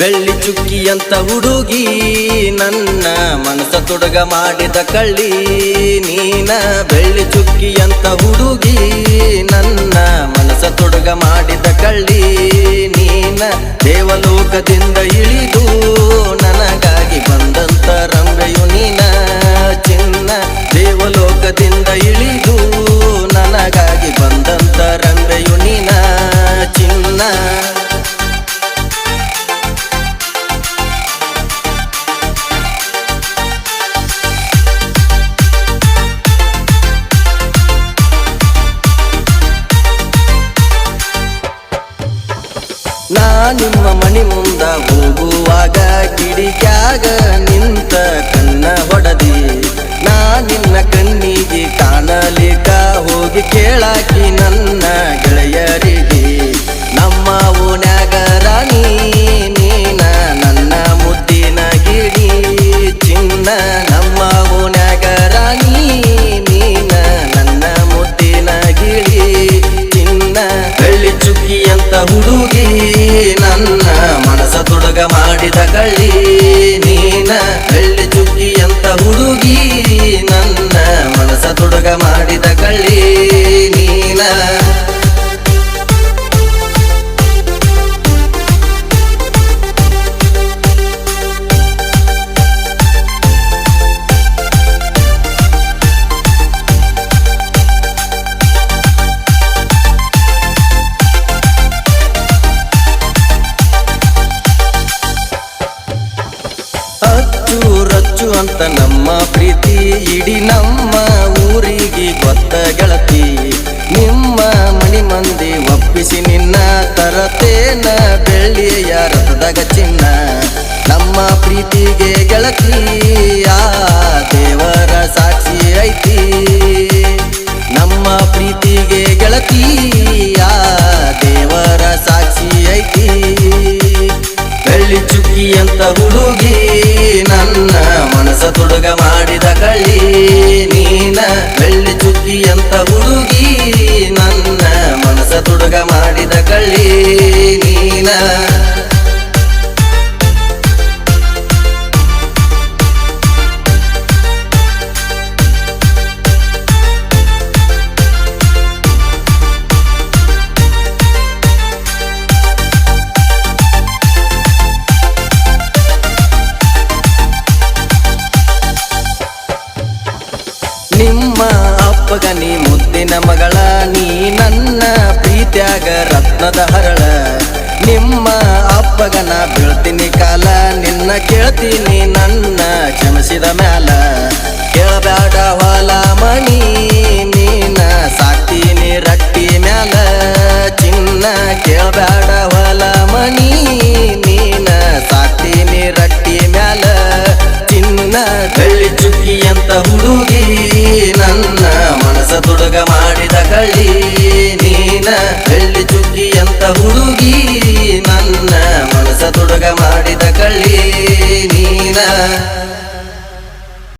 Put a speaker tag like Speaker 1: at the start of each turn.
Speaker 1: ಬೆಳ್ಳಿ ಚುಕ್ಕಿಯಂತ ಹುಡುಗಿ ನನ್ನ ಮನಸ ತೊಡಗ ಮಾಡಿದ ಕಳ್ಳಿ ನೀನ. ಬೆಳ್ಳಿ ಚುಕ್ಕಿಯಂತ ಹುಡುಗಿ ನನ್ನ ಮನಸ ತೊಡಗ ಮಾಡಿದ ಕಳ್ಳಿ ನೀನ. ದೇವಲೋಕದಿಂದ ಇಳಿದು ನನಗಾಗಿ ಬಂದಂತ ರಂಬೆಯು ನೀನ ಚಿನ್ನ. ದೇವಲೋಕದಿಂದ ಇಳಿದು ನನಗಾಗಿ ಬಂದಂತ ರಂಬೆಯು ನೀನ ಚಿನ್ನ. ನಾ ನಿಮ್ಮ ಮನಿ ಮುಂದ ಹೋಗುವಾಗ ಕಿಡಿಕ್ಯಾಗ ನಿಂತ ಕಣ್ಣ ಹೊಡದಿ. ನಾ ನಿನ್ನ ಕಣ್ಣಿಗೆ ಕಾಣಲಿಕ ಹೋಗಿ ಕೇಳಾಕಿ ನನ್ನ ಗೆಳೆಯರಿಗೆ. ನಮ್ಮ ಓಣ್ಯಾಗ ರಾಣಿ ನೀನ ನನ್ನ ಮುದ್ದಿನ ಗಿಡಿ ಚಿನ್ನ. ನಮ್ಮ ಓಣ್ಯಾಗ ರಾಣಿ ನೀನ ನನ್ನ ಮುದ್ದಿನ ಗಿಡಿ ಚಿನ್ನ. ಬೆಳ್ಳಿ ಚುಕ್ಕಿಯಂತ ಹುಡುಗಿ ನನ್ನ ಮನಸ ತೊಡಗ ಮಾಡಿದ ಕಳ್ಳಿ ನೀನ. ಬೆಳ್ಳಿ ಚುಕ್ಕಿಯಂತ ಹುಡುಗಿ ನನ್ನ ಮನಸ ತೊಡಗ ಮಾಡಿದ ಕಳ್ಳಿ ನೀನ. ರಚ್ಚು ಅಂತ ನಮ್ಮ ಪ್ರೀತಿ ಇಡೀ ನಮ್ಮ ಊರಿಗೆ ಗೊತ್ತ ಗೆಳತಿ. ನಿಮ್ಮ ಮನಿ ಮಂದಿ ಒಪ್ಪಿಸಿ ನಿನ್ನ ತರತೇನ ಬೆಳ್ಳಿಯ ರಥದಾಗ ಚಿನ್ನ. ನಮ್ಮ ಪ್ರೀತಿಗೆ ಗೆಳತಿ ಆ ದೇವರ ಸಾಕ್ಷಿ ಐತಿ. ನಮ್ಮ ಪ್ರೀತಿಗೆ ಗೆಳತಿ ಆ ದೇವರ ಸಾಕ್ಷಿ ಐತಿ. ಬೆಳ್ಳಿ ಚುಕ್ಕಿಯಂತ ಹುಡುಗಿ ನನ್ನ ಮನಸ ತೊಡಗ ಮಾಡಿದ ಕಳ್ಳಿ ನೀನ. ಬೆಳ್ಳಿ ಚುಕ್ಕಿಯಂತ ಹುಡುಗಿ ನನ್ನ ಮನಸ ತೊಡಗ ಮಾಡಿದ ಕಳ್ಳಿ ನೀನ. ನಿಮ್ಮ ಅಪ್ಪಗ ನೀ ಮುದ್ದಿನ ಮಗಳ, ನೀ ನನ್ನ ಪ್ರೀತ್ಯಾಗ ರತ್ನದ ಹರಳ. ನಿಮ್ಮ ಅಪ್ಪಗ ನಾ ಬೀಳ್ತೀನಿ ಕಾಲ, ನಿನ್ನ ಕೇಳ್ತೀನಿ ನನ್ನ ಕ್ಷಮಿಸಿದ ಮ್ಯಾಲ. ಕೇಳಬ್ಯಾಡ ಹೊಲ ಮಣಿ ನೀನ ಸಾಕ್ತೀನಿ ರಟ್ಟಿ ಮ್ಯಾಲ ಚಿನ್ನ. ಕೇಳಬ್ಯಾಡ ಹೊಲ ಮಣಿ ನೀನ ಸಾಕ್ತೀನಿ ರಟ್ಟಿ ಮ್ಯಾಲ ಚಿನ್ನ. ಬೆಳ್ಳಿ ಚುಕ್ಕಿಯಂತ ಹುಡುಗಿ ನನ್ನ ಮನಸ ತೊಡಗ ಮಾಡಿದ ಕಳ್ಳಿ ನೀನ. ಬೆಳ್ಳಿ ಚುಕ್ಕಿಯಂತ ಹುಡುಗಿ ನನ್ನ ಮನಸ ತೊಡಗ ಮಾಡಿದ ಕಳ್ಳಿ ನೀನ.